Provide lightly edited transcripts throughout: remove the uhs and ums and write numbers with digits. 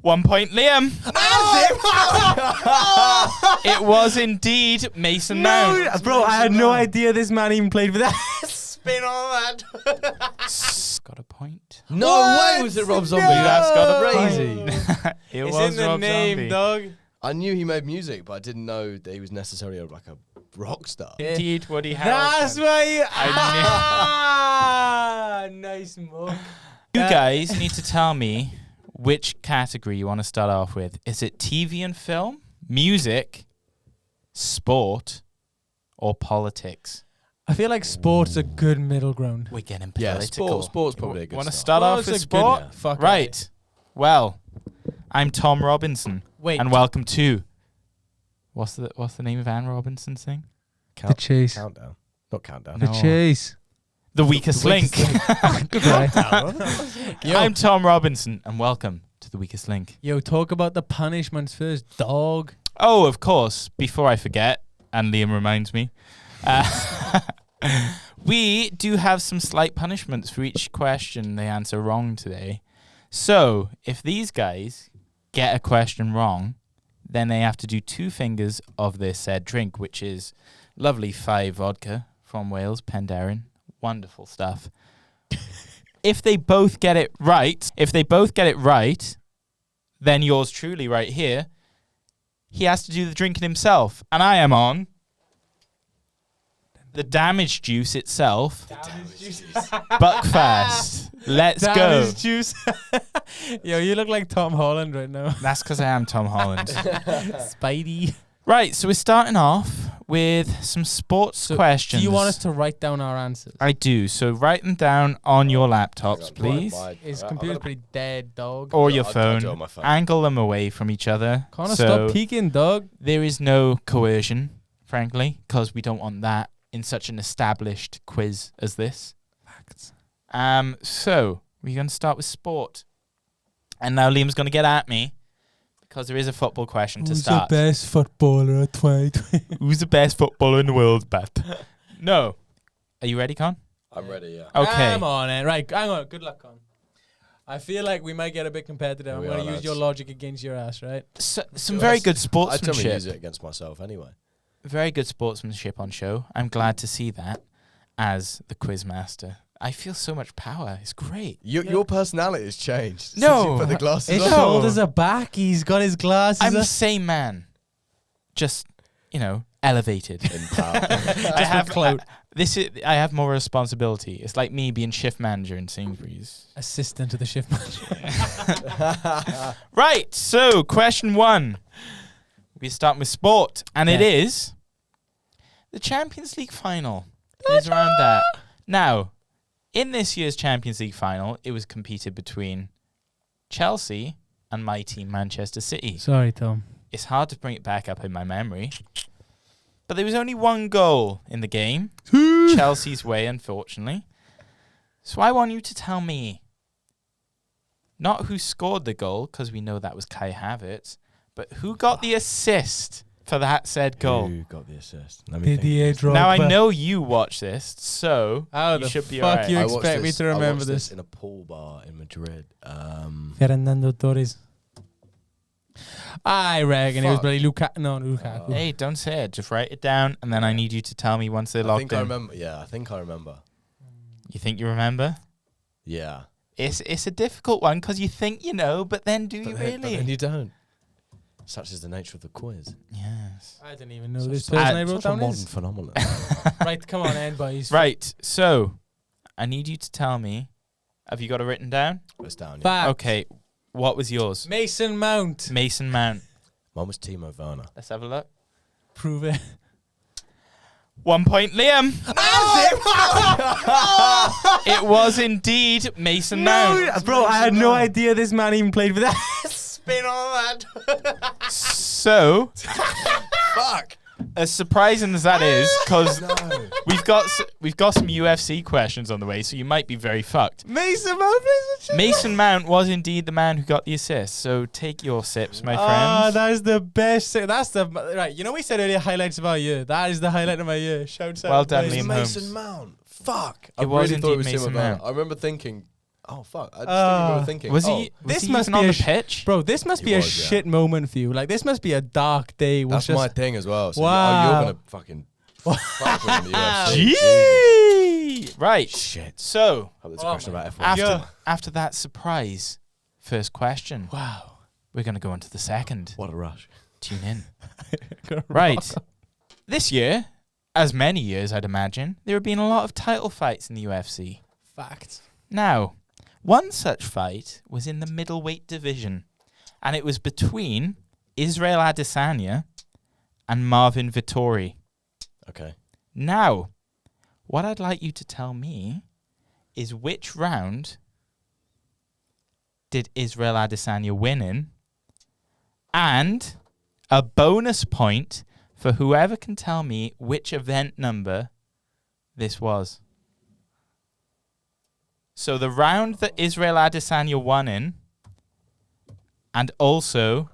1 point, Liam. It was indeed Mason Mount. Bro, I had no idea this man even played for that. Spin on that. Got a point. No What? way was it Rob Zombie. No. That's got a crazy. It It's was in the Rob name, Zombie. dog. I knew he made music, but I didn't know that he was necessarily like a rock star. Indeed, Woody That's Harrelson. why you... I nice move. You guys need to tell me which category you want to start off with. Is it TV and film, music, sport, or politics? I feel like sport's a good middle ground. We're getting Yeah, political. sport's probably a good Want to start. start off Sport's with a good- sport? yeah. Fuck Right. Well, I'm Tom Robinson, Wait. and welcome to what's the name of Anne Robinson's thing? The Chase. Countdown. Not countdown. No. The Chase. The Weakest Link. Good guy. I'm Tom Robinson, and welcome to The Weakest Link. Yo, talk about the punishments first, dog. Oh, of course. Before I forget, and Liam reminds me, we do have some slight punishments for each question they answer wrong today. So, if these guys get a question wrong, then they have to do 2 fingers of their said drink, which is lovely 5 vodka from Wales, Penderyn. Wonderful stuff. If they both get it right, then yours truly right here, he has to do the drinking himself. And I am on the damage juice itself. Buckfast. Let's go. Juice. Yo, you look like Tom Holland right now. That's because I am Tom Holland. Spidey. Right, so we're starting off with some sports questions. Do you want us to write down our answers? I do. So write them down on your laptops, please. His computer's pretty dead, dog. Or your I'll do phone. it on my phone. Angle them away from each other. Connor, So stop peeking, dog. there is no coercion, frankly, because we don't want that in such an established quiz as this. So we're going to start with sport. And now Liam's going to get at me because there is a football question to start. Who's the best footballer of 2020? Who's the best footballer in the world, Bat? No. Are you ready, Con? I'm ready, yeah. Okay. Come on, eh? Right, hang on. Good luck, Con. I feel like we might get a bit competitive. I'm We going are, to use lads. your logic against your ass, right? So, some very good I tell me sportsmanship. use it against myself anyway. Very good sportsmanship on show. I'm glad to see that as the quiz master. I feel so much power. It's great. Your personality has changed No. since you put the glasses His on. shoulders are back. He's got his glasses I'm the up. same man. Just, elevated. In power. I have clout. I have more responsibility. It's like me being shift manager in Sainsbury's. Assistant to the shift manager. Right, so question 1. We start with sport, and it Okay. is the Champions League final. It is around that. Now, in this year's Champions League final, it was competed between Chelsea and my team, Manchester City. Sorry, Tom. It's hard to bring it back up in my memory. But there was only one goal in the game. Chelsea's way, unfortunately. So I want you to tell me not who scored the goal, because we know that was Kai Havertz, but who got the assist for that said goal. Who got the assist? Let me Didier think. Drogba. Now, I know you watch this, so How you the should be fuck alright. you I watched expect me this- to I remember watched this? in a pool bar in Madrid. Fernando Torres. I reckon it was Fuck. bloody Lukaku. No, Lukaku. Hey, don't say it. Just write it down, and then I need you to tell me once they're I locked think in. I remember. Yeah, I think I remember. You think you remember? Yeah. It's a difficult one because you think you know, but then do you But really? then you don't. Such is the nature of the quiz. Yes. I didn't even know Such- this such- person I such wrote a down modern is. phenomenon. Right, come on, end boys. Right. So, I need you to tell me. Have you got it written down? It's down. Yeah. Fact. Okay. What was yours? Mason Mount. Mason Mount. Mine was Timo Werner. Let's have a look. Prove it. 1 point, Liam. It was indeed Mason Mount. Bro, I had no idea this man even played for that. Spin on that. So, Fuck. as surprising as that is, because No. we've got some UFC questions on the way, so you might be very fucked. Mason Mount plays for Mason Mount was indeed the man who got the assist. So take your sips, my Ah, friends. that is the best. That's the right. You know, we said earlier highlights of our year. That is the highlight of my year. Shouts out. Well done, boys. Liam. Mason Holmes. Mount. Fuck. It I was really thought it was indeed Timo Mason Werner. Mount. I remember thinking Oh fuck! I just didn't remember thinking. Was oh, he? This Was he must even be on a the pitch? Bro, this must He be a was, yeah. shit moment for you. Like, this must be a dark day. That's my thing as well. So Wow. you're gonna fucking fuck with the UFC. Gee! Right. Shit. So Hope there's a question about F1. after that surprise first question, Wow. we're gonna go on to the second. What a rush. Tune in. Right. This year, as many years I'd imagine, there have been a lot of title fights in the UFC. Fact. Now, one such fight was in the middleweight division, and it was between Israel Adesanya and Marvin Vettori. Okay. Now, what I'd like you to tell me is which round did Israel Adesanya win in, and a bonus point for whoever can tell me which event number this was. So the round that Israel Adesanya won in, and also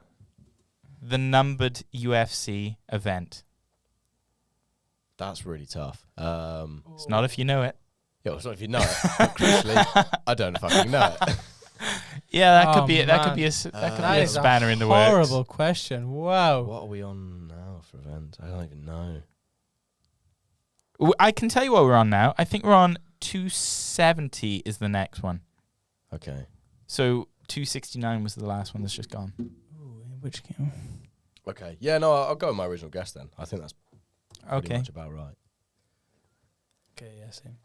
the numbered UFC event. That's really tough. It's not if you know it. Yeah, it's not if you know it. But crucially, I don't fucking know it. Yeah, that Oh, could be it. That could be a That is spanner in the horrible works. question. Wow. What are we on now for events? I don't even know. I can tell you what we're on now. I think we're on 270 is the next one. Okay. So 269 was the last one that's just gone. Ooh, in which game? Okay. Yeah, no, I'll go with my original guess then. I think that's pretty Okay. much about right. Okay, yeah, same.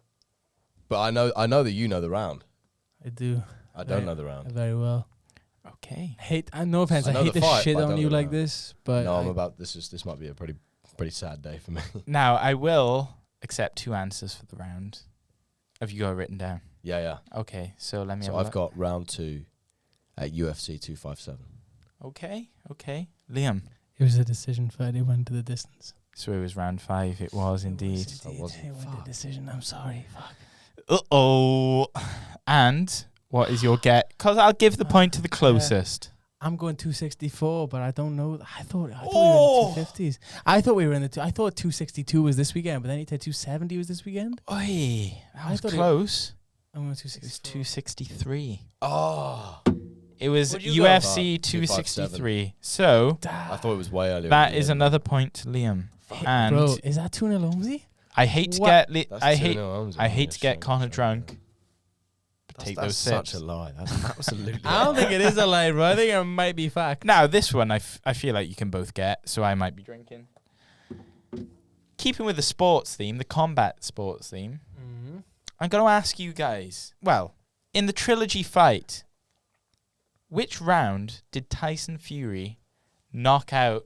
But I know that you know the round. I do. I don't know the round. Very well. Okay. No offense, I I know hate the to fight, shit but I on don't you know like the round. this, but No, this might be a pretty sad day for me. Now, I will accept two answers for the round. Have you got it written down? Yeah. Okay, so let me So have a I've look. got round 2 at UFC 257. Okay. Liam. it was a decision fight. It went to the distance. So it was round 5. It was indeed. That wasn't. It went to decision. I'm sorry. Fuck. Uh-oh. And what is your get? Because I'll give the point to the closest. I'm going 264, but I don't know. I thought we were Oh. in the 250s. I thought we were in the I thought 262 was this weekend, but then he said 270 was this weekend. Oi, that I was thought close. I'm going It was 264. 263. Oh. It was What'd you go UFC for? 263. So I thought it was way earlier. that is another point to Liam. And Bro, is that 2-0 Holmesy? I hate to What? get That's I 2-0 hate Holmes, I isn't hate it? to get So Connor much, drunk. But That's, take that's those such sips. a lie. That's absolutely. I don't think it is a lie, bro. I think it might be fact. Now this one I feel like you can both get, so I might be drinking. Keeping with the sports theme, the combat sports theme, Mm-hmm. I'm going to ask you guys. Well, in the trilogy fight, which round did Tyson Fury knock out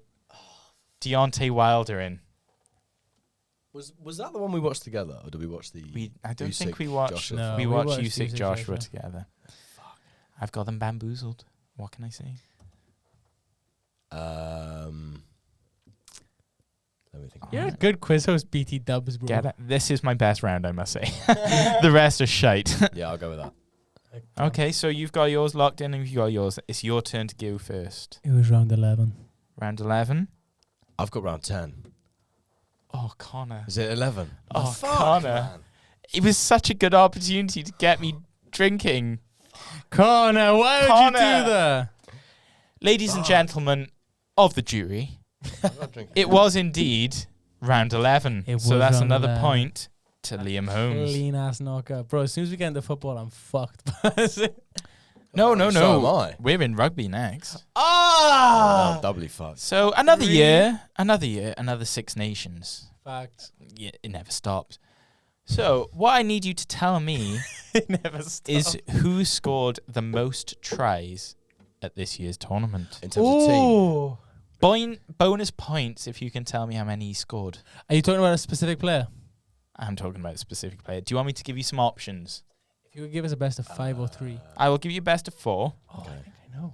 Deontay Wilder in? Was that the one we watched together, or did we watch the? I don't think Usyk we watched. Joshua No, fight? we we watched watched Usyk Usyk Joshua Joshua. together. I've got them bamboozled. What can I say? Let me think. You're a good quiz host, BT Dubs, bro. Get it? This is my best round, I must say. The rest are shite. Yeah, I'll go with that. Okay, so you've got yours locked in and you've got yours. It's your turn to go first. It was round 11. Round 11. I've got round 10. Oh, Connor. Is it 11? Oh, Connor. It was such a good opportunity to get me drinking. Connor, why would Connor. you do that? Ladies and gentlemen of the jury, I'm not drinking. it was indeed round 11. It So was that's round another 11. point to Liam Holmes. Clean ass knockout. Bro, as soon as we get into football, I'm fucked. No. So am I. We're in rugby next. Oh, doubly fucked. So another Really? year, another Six Nations. Fact. Yeah, it never stops. So what I need you to tell me It never stops. is who scored the most tries at this year's tournament. In terms of team. Ooh. Bonus points if you can tell me how many he scored. Are you talking about a specific player? I'm talking about a specific player. Do you want me to give you some options? If you could give us a best of 5 or 3. I will give you best of 4. Oh, okay. I think I know.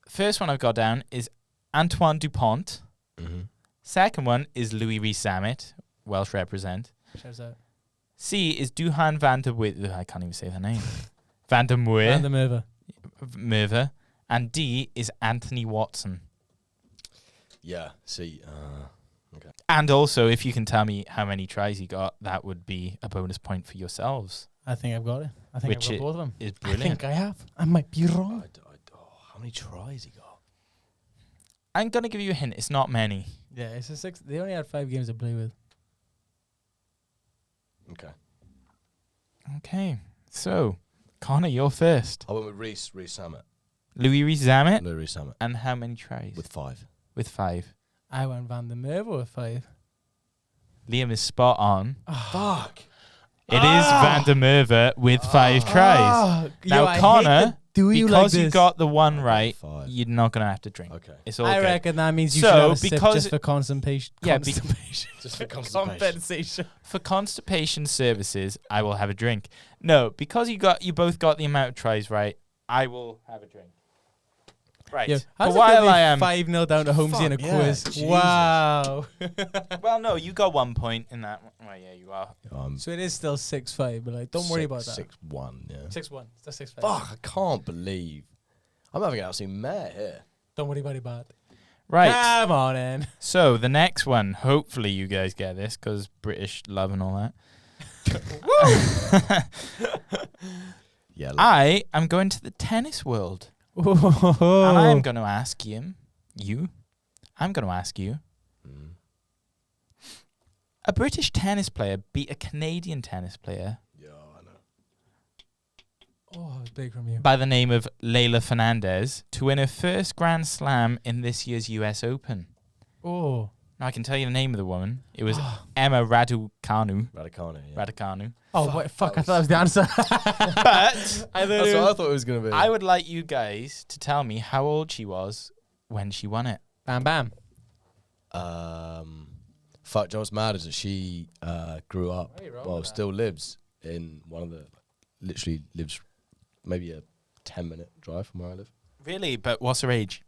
First one I've got down is Antoine Dupont. Mm-hmm. Second one is Louis Rees-Zammit, Welsh represent. Shouts out. C is Duhan van der Wit. I can't even say the name. Van der Meer. Van der Merwe. Merwe. And D is Anthony Watson. Yeah. See. And also, if you can tell me how many tries he got, that would be a bonus point for yourselves I think I've got it. I think Which I've got both of them. is I brilliant. think I have. I might be wrong. How many tries he got? I'm going to give you a hint. It's not many. Yeah, it's a 6. They only had 5 games to play with. Okay. Okay. So, Connor, you're first. I went with Reece Samet. Louis Rees-Zammit. Louis Samet. And how many tries? With 5. With 5. I went Van der Merwe with 5. Liam is spot on. Fuck. It is Van der Merwe with 5 tries. Now, Connor, because you got the one right, 5. you're not going to have to drink. Okay. It's all I good. reckon that means you So, should have a sip because just for constipation. Yeah, constipation. Just for constipation. compensation. For constipation services, I will have a drink. No, because you both got the amount of tries right, I will have a drink. Right. Yeah. But while I am 5-0 down to Holmesy in a Fuck, yeah, quiz. Jesus. Wow. well, no, you got 1 point in that one. Well, yeah, you are. So it is still 6-5, but like, don't worry about that. 6-1, yeah. 6-1. It's still 6-5. Fuck, I can't believe. I'm having an absolute mare here. Don't worry about it, bad. Right. Come on, in. So the next one, hopefully you guys get this because British love and all that. Yeah. I am going to the tennis world. And Oh. I'm going to ask I'm going to ask you, a British tennis player beat a Canadian tennis player Yeah, I know. Oh, it's big from you. by the name of Leylah Fernandez to win her first Grand Slam in this year's US Open. Oh. Now I can tell you the name of the woman. It was Emma Raducanu. Raducanu, yeah. Raducanu. Oh, Fuck, wait, fuck, that I thought that was the answer. But That's what I thought it was going to be. I would like you guys to tell me how old she was when she won it. Bam, bam. Fuck, Joe, what's mad is that she grew up, Oh, you're wrong well, with that. still lives in one of the, literally lives maybe a 10-minute drive from where I live. Really? But what's her age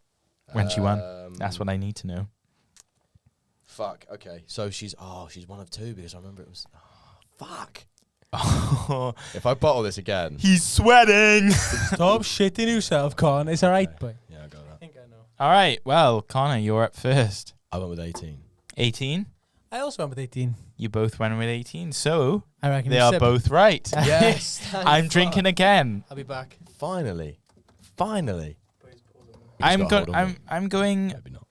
when she won? Um, That's what I need to know. Fuck, okay. So she's one of 2 because I remember it was, fuck. If I bottle this again. He's sweating. Stop shitting yourself, Con. It's alright, boy. Yeah, I got I that. think I know. All right. Well, Connor, you're up first. I went with 18. 18. I also went with 18. You both went with 18. So I reckon they you are sip. both right. Yes. I'm drinking again. I'll be back. Finally. I'm got going. hold on me. I'm going. Maybe not.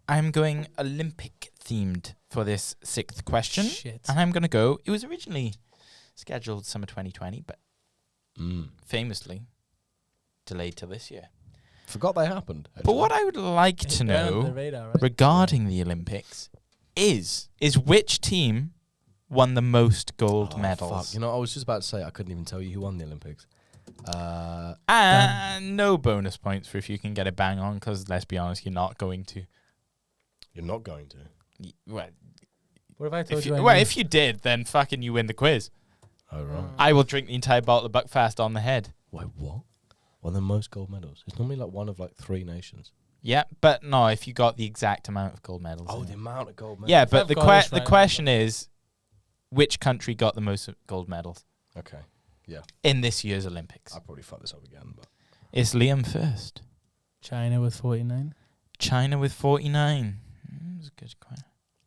I'm going Olympic themed for this 6th question. Shit. And I'm going to go. It was originally scheduled summer 2020, but Mm. famously delayed till this year. Forgot they happened. But actually. what I would like to It burned the know radar, right? regarding the Olympics is which team won the most gold Oh, medals. Fuck. You know, I was just about to say I couldn't even tell you who won the Olympics. And no bonus points for if you can get it bang on, because let's be honest, you're not going to. You're not going to. Well, What if I told you? if you did, then fucking you win the quiz. Oh, right. I will drink the entire bottle of Buckfast on the head. Wait, what? Won the most gold medals? It's normally like one of like 3 nations. Yeah, but no, if you got the exact amount of gold medals. Oh, in the it. amount of gold medals. Yeah, but I've the got this the right, question is, which country got the most gold medals Okay. in this year's Olympics? I'll probably fuck this up again, but It's Liam first. China with 49. China with 49. That's a good question.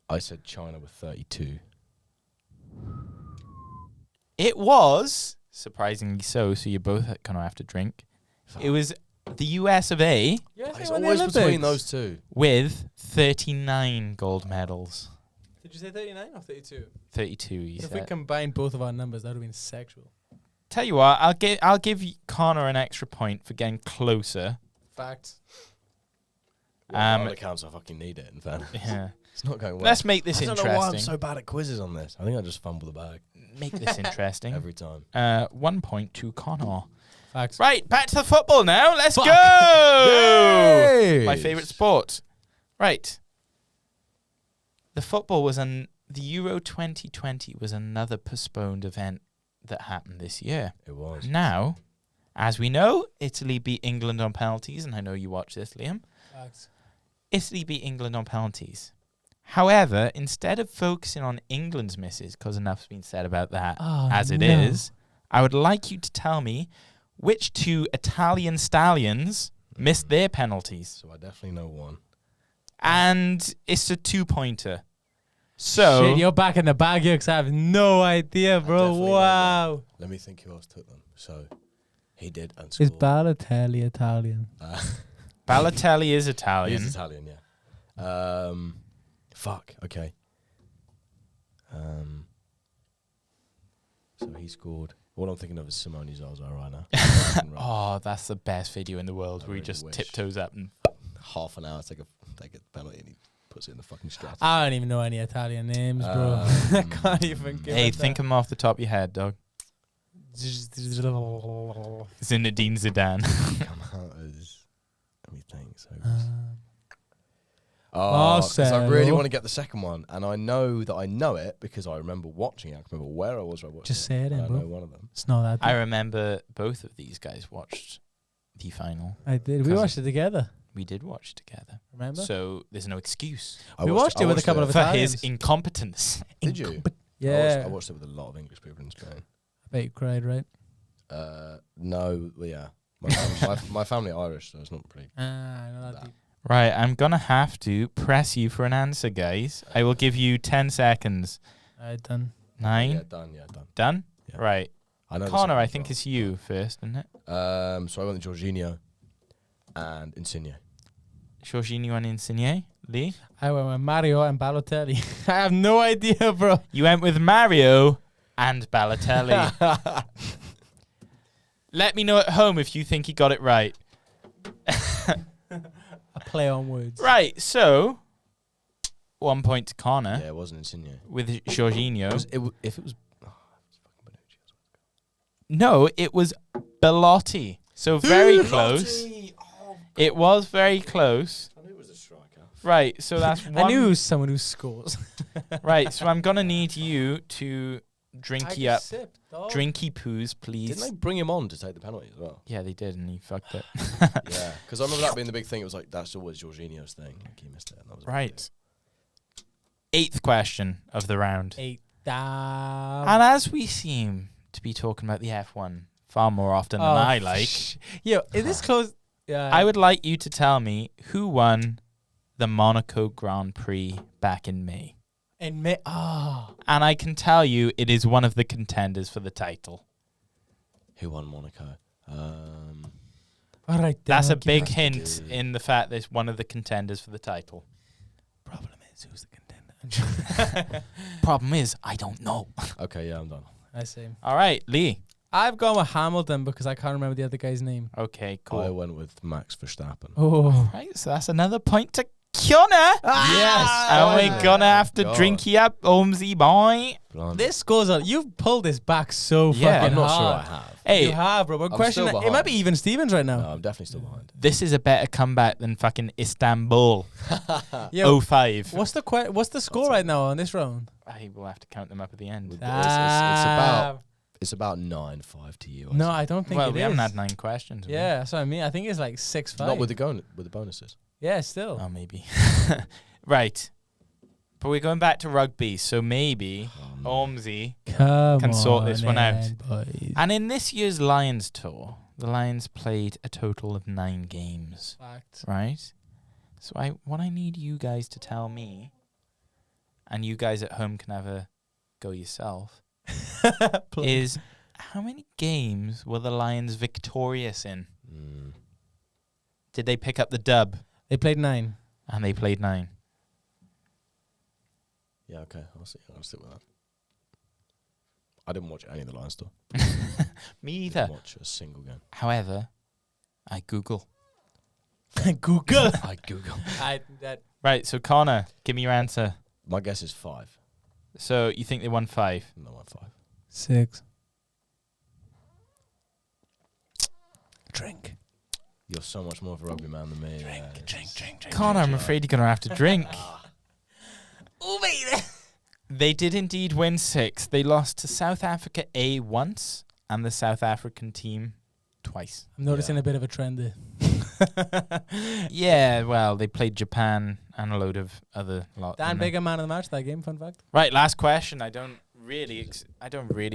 I said China with 32. It was, surprisingly so you both kind of have to drink. It was the US of A Yes, It's always between those 2. with 39 gold medals. Did you say 39 or 32? 32, he If we said. combined both of our numbers, that would have been sexual. Tell you what, I'll give Connor an extra point for getting closer. Facts. Well, on accounts, I fucking need it, in fairness. Yeah. It's not going well. Let's make this I don't know why I'm interesting. so bad at quizzes on this. I think I just fumble the bag Make this interesting. every time. 1 point to Connor. Facts. Right, back to the football now. Let's Fuck. go! Yes. My favourite sport. Right. The football was the Euro 2020 was another postponed event that happened this year. It was. Now, as we know, Italy beat England on penalties, and I know you watch this, Liam. Facts. Italy beat England on penalties. However, instead of focusing on England's misses, because enough's been said about that as it is, I would like you to tell me which 2 Italian stallions missed their penalties. So I definitely know one. And it's a 2-pointer. So Shit, you're back in the bag here because I have no idea, bro. definitely know Wow. Let me think who else took them. So he did and Is scored. Balotelli Italian? Balotelli is Italian. He's Italian, yeah. Fuck. Okay. So he scored. All I'm thinking of is Simone Zaza right now. Oh, that's the best video in the world I where he really just wish. tiptoes up and Half an hour to take a penalty and he puts it in the fucking strat. I don't even know any Italian names, bro. I can't even give hey, it think them off the top of your head, dog. that. Zinedine Zidane. Come out as. Let me think. So. Oh, Because I really Marcelo. want to get the second one, and I know that I know it because I remember watching it. I can remember where I was. When I watched Just it, say it and then, I bro. know one of them. It's not that. I remember both of these guys watched the final. I did. We 'Cause watched it together. We did watch together. Remember? So there's no excuse We watched it with a couple of for Italians. his incompetence. Did you? Yeah. I watched it with a lot of English people in Spain. I bet you cried, right? No, well, yeah. My family are Irish, so it's not pretty. I know that That. deep. Right, I'm going to have to press you for an answer, guys. I will give you 10 seconds. Alright, done. 9. Yeah, done. Done? Yeah. Right. I know. the Connor, second I as think well. it's you first, isn't it? So I went with Jorginho and Insigne. Jorginho and Insigne. Lee? I went with Mario and Balotelli. I have no idea, bro. You went with Mario and Balotelli. Let me know at home if you think he got it right. A play on words. Right, so 1 point to Connor Yeah, it wasn't Insigne. with Jorginho. If it was, it's fucking Bonucci. No, it was Belotti. So very close. It was very close. I knew it was a striker. Right, so that's one. I knew someone who scores. Right, so I'm going to need you to drinky up. Sipped, dog. Drinky poos, please. Didn't they bring him on to take the penalty as well? Yeah, they did, and he fucked it. Yeah, because I remember that being the big thing. It was like, that's always Jorginho's thing. Like, he missed it. And that was a big Right. 8th question of the round. 8 down. And as we seem to be talking about the F1 far more often than I like, Yo, is this close? Yeah. I would like you to tell me who won the Monaco Grand Prix back in May. In May. Oh. And I can tell you it is one of the contenders for the title. Who won Monaco? All right. That's a then, big to hint do- in the fact that it's one of the contenders for the title. Problem is, who's the contender? Problem is, I don't know. Okay, yeah, I'm done. I see. All right, Lee. I've gone with Hamilton because I can't remember the other guy's name. Okay, I cool. went with Max Verstappen. Oh. Right, so that's another point to Connor. Yes! And we're finally. gonna have to God. drink you up, Omsy boy. Blimey. This goes on. You've pulled this back so Yeah. fucking I'm not hard. sure I have. Hey, You have, bro. We're I'm questioning. still It might be behind. even Stevens right No, now. I'm definitely still behind. this is a better comeback than fucking Istanbul Yo, 05. what's the score right now on this round? I will have to count them up at the end. It's about 9-5 to you. I No, think. I don't think Well, it we is. haven't had 9 questions. have we? Yeah, that's what I mean. I think it's like 6-5. Not with the bonuses. Yeah, still. Oh, maybe. Right. But we're going back to rugby, so maybe Ormsey. Come Can sort this one out. in, boys. And in this year's Lions tour, the Lions played a total of 9 games, Fact. right? So what I need you guys to tell me, and you guys at home can have a go yourself, is how many games were the Lions victorious in? Did they pick up the dub? They played 9. And they played 9. Yeah, okay. I'll stick with that. I didn't watch any of the Lions tour. Me either. Didn't watch a single game. However, I Google. Google. I Google. Right, so Connor, give me your answer. My guess is 5. So you think they won 5? No, I 5. 6. Drink. You're so much more of a rugby man than me. Drink. Connor, I'm afraid you're going to have to drink. Oh, baby. They did indeed win 6. They lost to South Africa A once and the South African team twice. I'm noticing a bit of a trend there. Yeah, well, they played Japan and a load of other lot. Dan didn't they? Bigger man of the match that game, fun fact. Right, last question. I don't really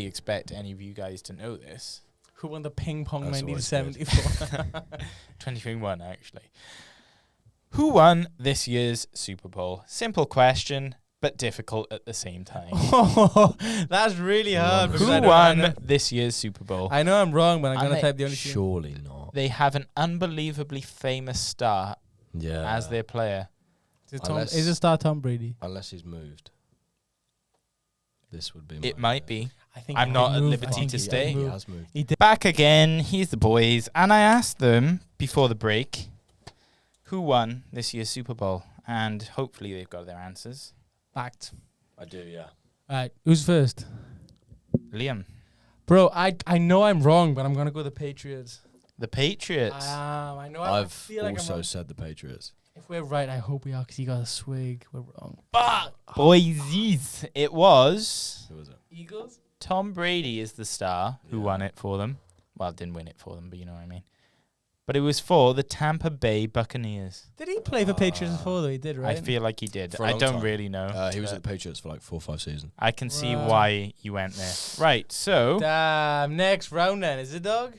expect any of you guys to know this. Who won the ping pong That's always 1974? 2021, actually. Who won this year's Super Bowl? Simple question. but difficult at the same time. Oh, that's really hard. because Who I don't- won this year's Super Bowl? I know I'm wrong, but I'm And gonna they- type the only team. Surely not. They have an unbelievably famous star Yeah. as their player. Unless- Is it star Tom Brady? Unless he's moved. This would be. It my might be. I think I'm he not did at move. liberty I think to he stay. did He move. has moved. He did. Back again. Here's the boys. And I asked them before the break who won this year's Super Bowl. And hopefully they've got their answers. Fact. I do, yeah. All right, who's first? Liam. Bro, I know I'm wrong, but I'm gonna go the Patriots. The Patriots. I know. I I've feel like I'm also wrong. said the Patriots. If we're right, I hope we are, because he got a swig. We're wrong. Boysies. It was Who was it? Eagles. Tom Brady is the star who Yeah. won it for them. Well, didn't win it for them, but you know what I mean. But it was for the Tampa Bay Buccaneers. Did he play for Patriots before? Though he did, right? I feel like he did. For a I long don't time. really know. He was but at the Patriots for like 4 or 5 seasons. I can see Right. why you went there. Right, so Damn. Next round then is it, dog?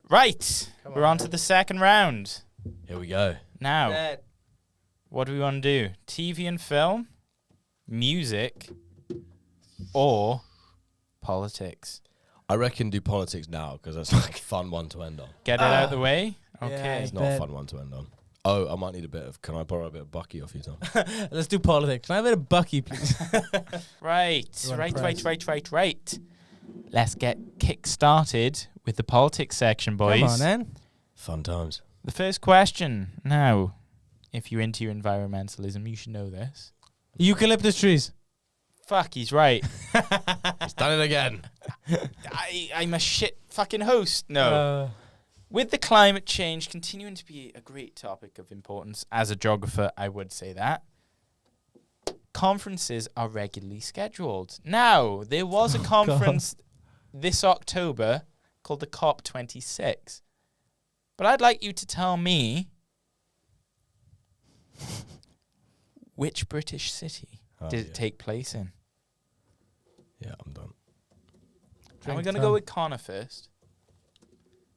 right, Come we're on to the second round. Here we go. Now, Bet. what do we want to do? TV and film, music, or politics? I reckon do politics now because that's like a fun one to end on. Get it out of the way. Yeah, Okay. It's not a fun one to end on. Oh, I might need a bit of. Can I borrow a bit of Bucky off you, Tom? Let's do politics. Can I have a bit of Bucky, please? Right, You wanna right. press? Let's get kick-started with the politics section, boys. Come on, then. Fun times. The first question. Now, if you're into your environmentalism, you should know this. Eucalyptus trees. Fuck, he's right. He's done it again. I'm a shit fucking host. No. With the climate change continuing to be a great topic of importance, as a geographer, I would say that. Conferences are regularly scheduled. Now, there was a conference this October called the COP26. But I'd like you to tell me which British city did it take place in? Yeah, I'm done. And we're going to go with Connor first.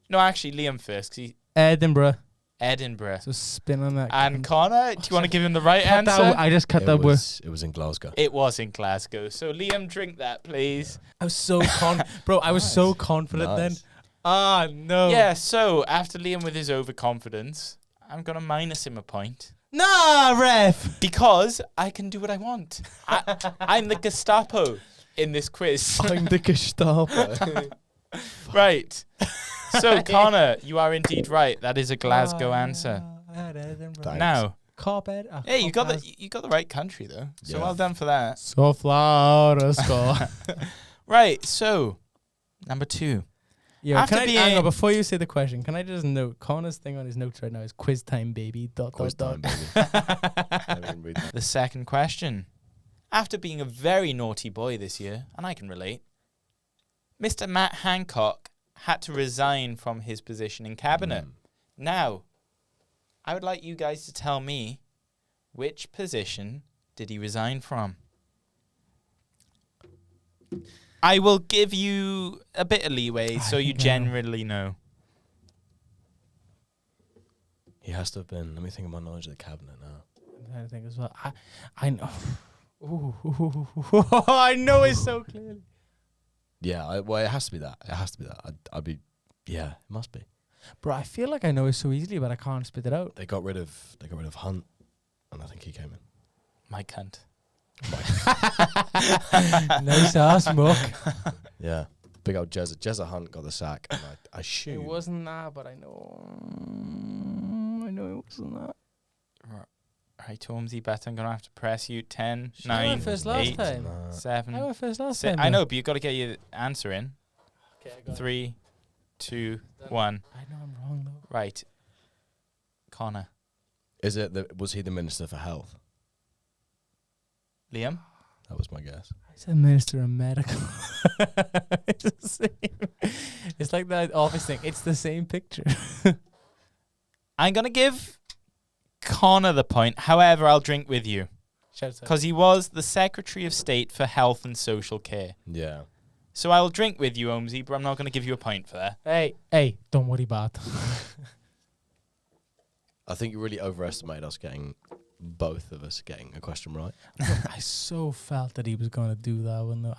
No, actually, Liam first, 'cause he's Edinburgh. Edinburgh. So spin on that. And Connor, do you want to give him the right Cut that answer? I just cut that word. It was in Glasgow. It was in Glasgow. So Liam, drink that, please. I was so bro. I was so confident then. Nice. Ah no. Yeah. So after Liam with his overconfidence, I'm gonna minus him a point Nah, ref. because I can do what I want. I'm the Gestapo in this quiz. I'm the Gestapo. Right. So Connor, you are indeed right. That is a Glasgow answer. I had Edinburgh. Thanks. Now, hey, you got the right country though. So Yeah. well done for that. So Florida score. Right. So number 2. Yeah, After can I being- hang on, before you say the question, can I just note Connor's thing on his notes right now is quiz time, baby. Quiz time, Dot. baby. Never even read that. The second question. After being a very naughty boy this year, and I can relate, Mr. Matt Hancock had to resign from his position in cabinet. Now, I would like you guys to tell me which position did he resign from? I will give you a bit of leeway so you think I know. generally know. He has to have been. Let me think of my knowledge of the cabinet now. I'm trying to think as well. I know. Ooh, I know it so clearly. Yeah, well, it has to be that. It has to be that. I'd be. Yeah, it must be. Bro, I feel like I know it so easily, but I can't spit it out. They got rid of Hunt, and I think he came in. My cunt. Nice ass muck. Yeah, big old Jezza Hunt got the sack, and I It assume wasn't that, but I know. I know it wasn't that. Right, Tomsy, bet I'm going to have to press you. 10, I 9, went first last 8, time. 7, I went first last 6. time. I though. know, but you've got to get your answer in. Okay, I got it. 3, 2, 1. I know I'm wrong though. Right. Connor. Is it? Was he the Minister for Health? Liam? That was my guess. I said Minister of Medical. It's the same. It's like that office thing. It's the same picture. I'm going to give Connor the point. However, I'll drink with you. Shouts out. Because he was the Secretary of State for Health and Social Care. Yeah. So I'll drink with you, Omsy, but I'm not going to give you a point for that. Hey, don't worry about it. I think you really overestimated us getting both of us getting a question right. I so felt that he was going to do that one, though.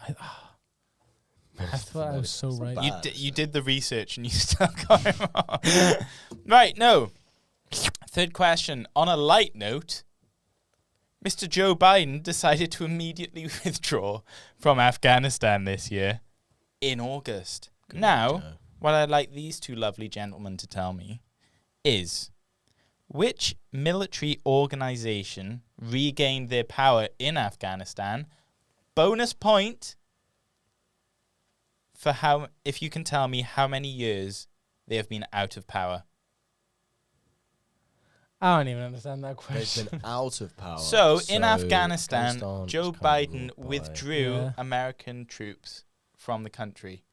I thought I was so right. You did the research and you still got it wrong. Right, no. Third question. On a light note, Mr. Joe Biden decided to immediately withdraw from Afghanistan this year in August. Now, what I'd like these two lovely gentlemen to tell me is, which military organization regained their power in Afghanistan? Bonus point for if you can tell me how many years they have been out of power. I don't even understand that question. They've been out of power. So in Afghanistan, Joe Biden by. withdrew American troops from the country.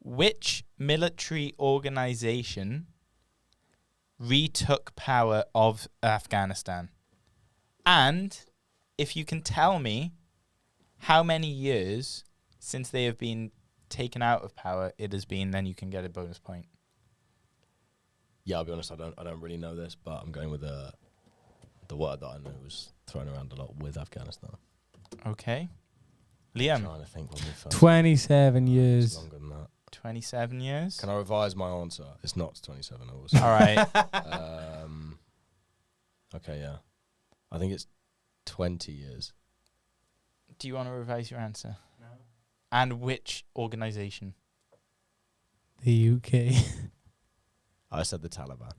Which military organization retook power of Afghanistan? And if you can tell me how many years since they have been taken out of power it has been, then you can get a bonus point. Yeah, I'll be honest, I don't really know this, but I'm going with the word that I know was thrown around a lot with Afghanistan. Okay. I'm Liam. trying to think when we first 27 It's years. longer than that. 27 years. Can I revise my answer? It's not 27, obviously. All right. Okay, yeah. I think it's 20 years. Do you want to revise your answer? No. And which organization? The UK. I said the Taliban.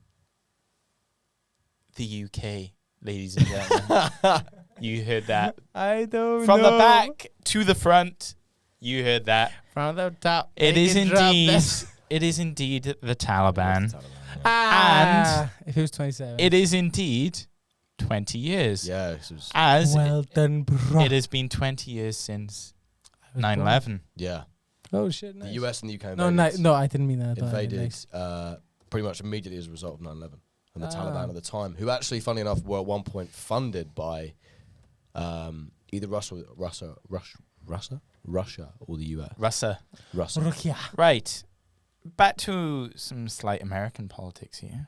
The UK, ladies and gentlemen. You heard that. I don't From know. the back to the front, you heard that. From the top. It make is it drop. indeed. It is indeed the Taliban. It's the Taliban, yeah. If it was 27. It is indeed 20 years. Yeah, it was, As well done, bro. it has been 20 years since 9/11. yeah. Oh, shit. Nice. The US and the UK No, invaded, no, I didn't mean that. invaded pretty much immediately as a result of 9/11. And the Taliban at the time, who actually, funnily enough, were at one point funded by either Russia or the US. Russia. Russia. Right. Back to some slight American politics here.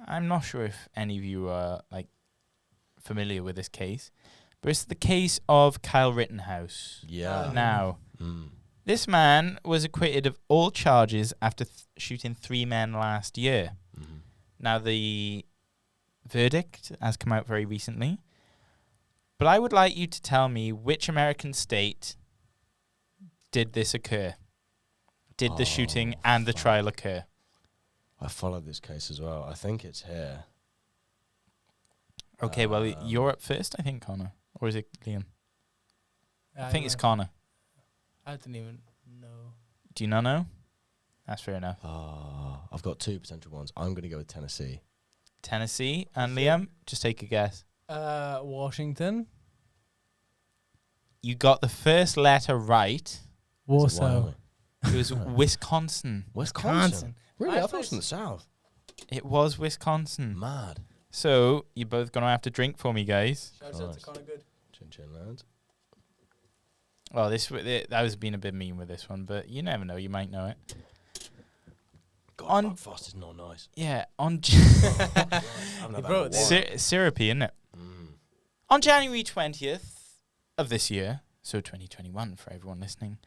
I'm not sure if any of you are familiar with this case, but it's the case of Kyle Rittenhouse. Yeah. Now, this man was acquitted of all charges after shooting 3 men last year. Mm-hmm. Now, the verdict has come out very recently, but I would like you to tell me which American state did this occur? Did the shooting and the trial occur? I followed this case as well. I think it's here. Okay, well, you're up first, I think, Connor. Or is it Liam? I think it's Connor. I didn't even know. Do you not know? That's fair enough. I've got 2 potential ones. I'm going to go with Tennessee. Tennessee and Liam, just take a guess. Washington. You got the first letter right. Warsaw. It was Wisconsin. Wisconsin? Really? I thought it was in the South. It was Wisconsin. Mad. So, you're both going to have to drink for me, guys. Shouts out to Connor Good. Chin chin, lads. Well, I was being a bit mean with this one, but you never know. You might know it. God, Buckfast is not nice. Yeah, on Bro, syrupy, isn't it? On January 20th of this year, so 2021 for everyone listening,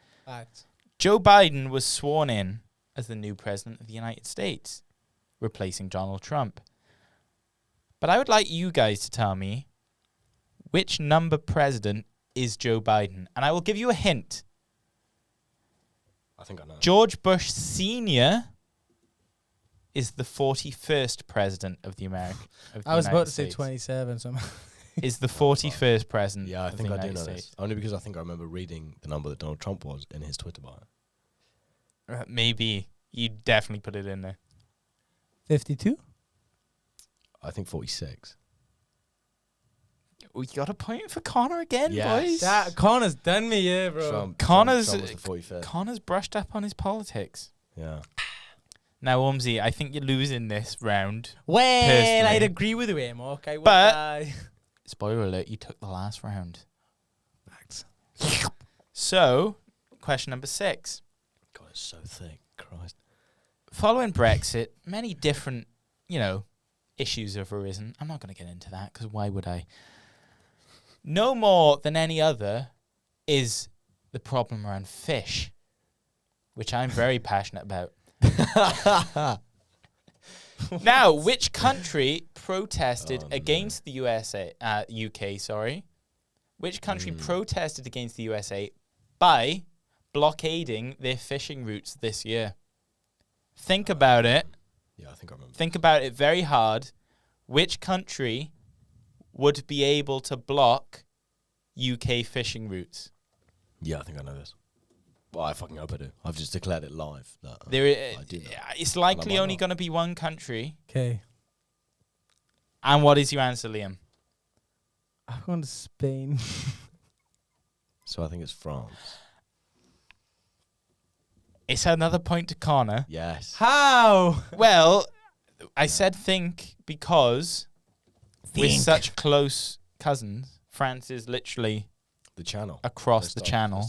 Joe Biden was sworn in as the new president of the United States, replacing Donald Trump. But I would like you guys to tell me which number president is Joe Biden. And I will give you a hint. I think I know. George Bush Sr. is the 41st president of the American. I was about to say 27. So is the 41st president. Yeah, I think of I the do United know States. this. Only because I think I remember reading the number that Donald Trump was in his Twitter bio. Maybe. You definitely put it in there. 52? I think 46. We got a point for Connor again, Yes. boys. Connor's done me, yeah, bro. Trump Connor's was the 45th. Connor's brushed up on his politics. Yeah. Now, Umzi, I think you're losing this round. Well, Personally. I'd agree with him, okay? But- Spoiler alert, you took the last round. Facts. So, question number 6. God, it's so thick. Christ. Following Brexit, many different, issues have arisen. I'm not going to get into that because why would I? No more than any other is the problem around fish, which I'm very passionate about. Now, which country protested against the UK, sorry. Which country protested against the USA by blockading their fishing routes this year? Think about it. Yeah, I think I remember. Think about it very hard. Which country would be able to block UK fishing routes? Yeah, I think I know this. Well, I fucking hope I do. I've just declared it live. That I do know. It's likely might only not. going to be one country. Okay. And what is your answer, Liam? I'm going to Spain. So I think it's France. It's another point to Connor. Yes. How? Well, I said think because we're Think. such close cousins. France is literally The channel. across the channel.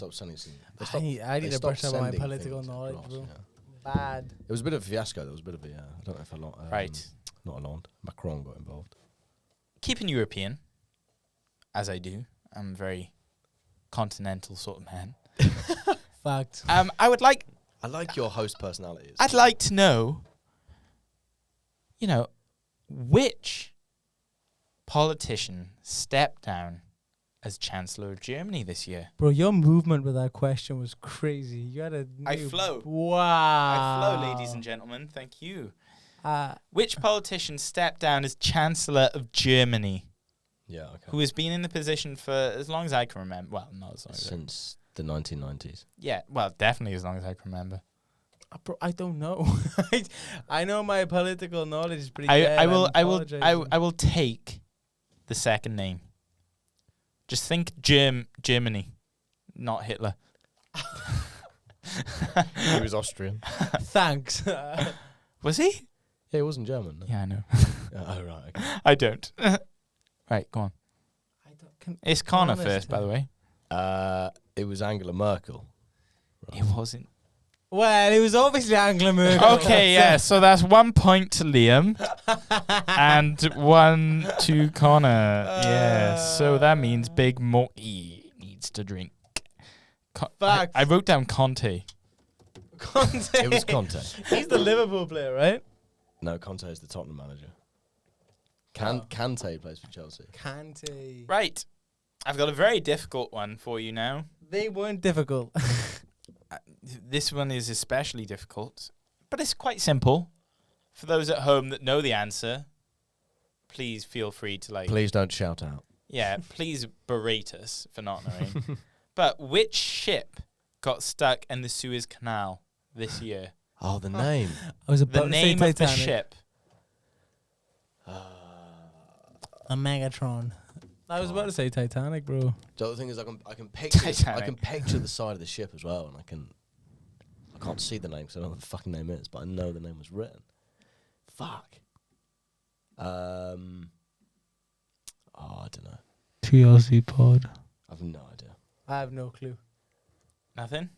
I need to brush up on my political knowledge, bro. Bad. It was a bit of a fiasco. There was a bit of a, I don't know if a lot. Right. Not Hollande. Macron got involved. Keeping European, as I do. I'm a very continental sort of man. Fact. I would like... I like your host personality. I'd like to know, which politician stepped down as Chancellor of Germany this year? Bro, your movement with that question was crazy. You had a I new- flow. Wow. I flow, ladies and gentlemen. Thank you. Which politician stepped down as Chancellor of Germany, Yeah, okay. who has been in the position for as long as I can remember? Well, not as long as Since the 1990s. Yeah, well, definitely as long as I can remember. Bro, I don't know. I know my political knowledge is pretty I bad. will apologizing. I will take the second name. Just think Germany, not Hitler. He was Austrian. Thanks. Was he? Yeah, he wasn't German. No? Yeah, I know. Oh, right. Okay. I don't. Right, go on. Can It's Connor honest, first, by the way. It was Angela Merkel. It wasn't. Well, it was obviously Angela Merkel. Okay, yeah, so that's 1 point to Liam and 1 to Connor. Yeah, so that means Big Morty needs to drink. Facts. I wrote down Conte. Conte. It was Conte. He's the Liverpool player, right? No, Conte is the Tottenham manager. Kante plays for Chelsea. Kante. Right. I've got a very difficult one for you now. They weren't difficult. This one is especially difficult, but it's quite simple. For those at home that know the answer, please feel free to Please don't shout out. Yeah, please berate us for not knowing. But which ship got stuck in the Suez Canal this year? Oh, the name. I was The about to say name of the Titanic. ship. A Megatron. I was about to say Titanic, bro. The other thing is I can picture Titanic. I can picture the side of the ship as well, and I can't see the name because I don't know what the fucking name is, but I know the name was written. Fuck. I don't know. TLCpod. I've no idea. I have no clue. Nothing?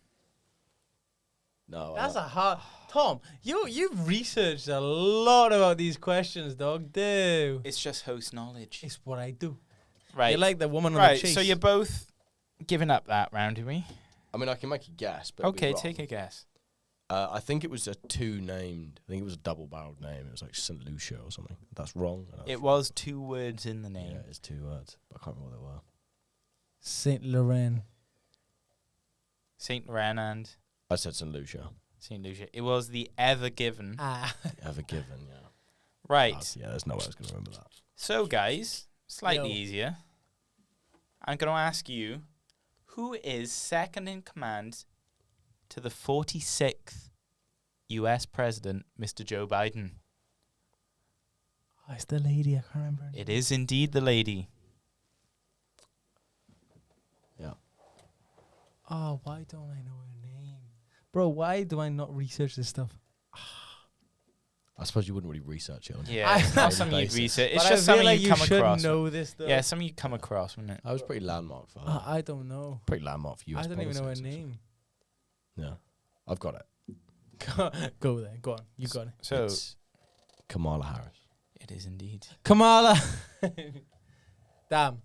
No. That's a hard... Tom, you've researched a lot about these questions, dog. Do. It's just host knowledge. It's what I do. Right. You're like the woman on the Right, chase. so you're both giving up that round, do we? I mean, I can make a guess, but it'll be Okay, wrong. take a guess. I think it was a two-named. I think it was a double-barreled name. It was like St. Lucia or something. That's wrong. It was 2 words in the name. Yeah, it's 2 words, but I can't remember what they were. Saint Laurent. St. Laurent and I said St. Lucia. St. Lucia. It was the Ever Given. Ever given, yeah. Right. Yeah, there's no way I was going to remember that. So, guys, slightly Yo. easier. I'm going to ask you, who is second in command to the 46th U.S. President, Mr. Joe Biden? Oh, it's the lady. I can't remember. It is indeed the lady. Yeah. Oh, why don't I know her name? Bro, why do I not research this stuff? I suppose you wouldn't really research it on Yeah, it's not something you'd basis. research. It's But just I feel something like you you come should across. know this stuff. Yeah, something you come across, wouldn't it? I was pretty landmark for her. I don't know. Pretty landmark for US I don't even know her politics, actually. name. Yeah. I've got it. Go there. Go on. You got it. So, It's Kamala Harris. It is indeed. Kamala. Damn.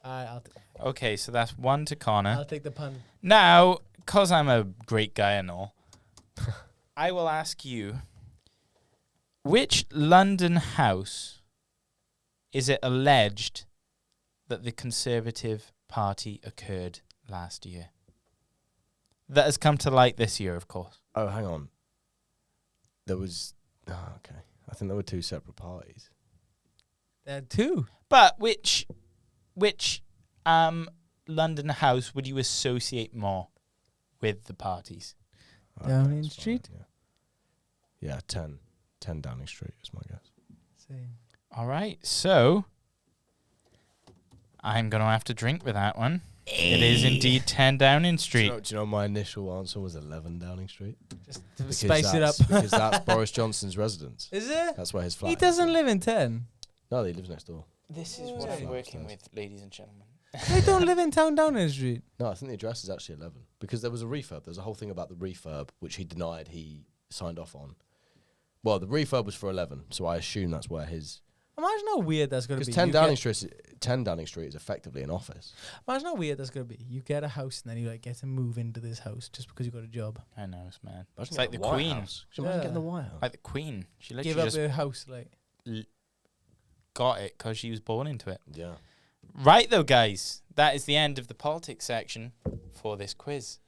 Alright, Okay, so that's 1 to Connor. I'll take the pun. Now, because I'm a great guy and all, I will ask you, which London house is it alleged that the Conservative Party occurred last year? That has come to light this year, of course. Oh, hang on. There was... Oh, okay. I think there were 2 separate parties. There are 2. But which London house would you associate more with the parties? Downing that's fine, Street? Yeah, 10 Downing Street is my guess. Same. All right, so I'm going to have to drink with that one. It is indeed 10 Downing Street. Do you know my initial answer was 11 Downing Street? Just to spice it up. Because that's Boris Johnson's residence. Is it? That's where his flat He is. doesn't live in 10. No, he lives next door. This is what what I'm I'm Yeah. working with, ladies and gentlemen. They don't live in town Downing Street. No, I think the address is actually 11. Because there was a refurb. There's a whole thing about the refurb, which he denied he signed off on. Well, the refurb was for 11, so I assume that's where his... Imagine how weird that's going to Because be. 10 Downing Street is effectively an office. Imagine how weird that's going to be. You get a house and then you like get to move into this house just because you got a job. I know, it's mad. Imagine It's like the getting White Queen. House. Could you imagine Yeah. getting the White House? Like the Queen. She Give literally up just your house, like. got it because she was born into it. Yeah. Right, though, guys. That is the end of the politics section for this quiz.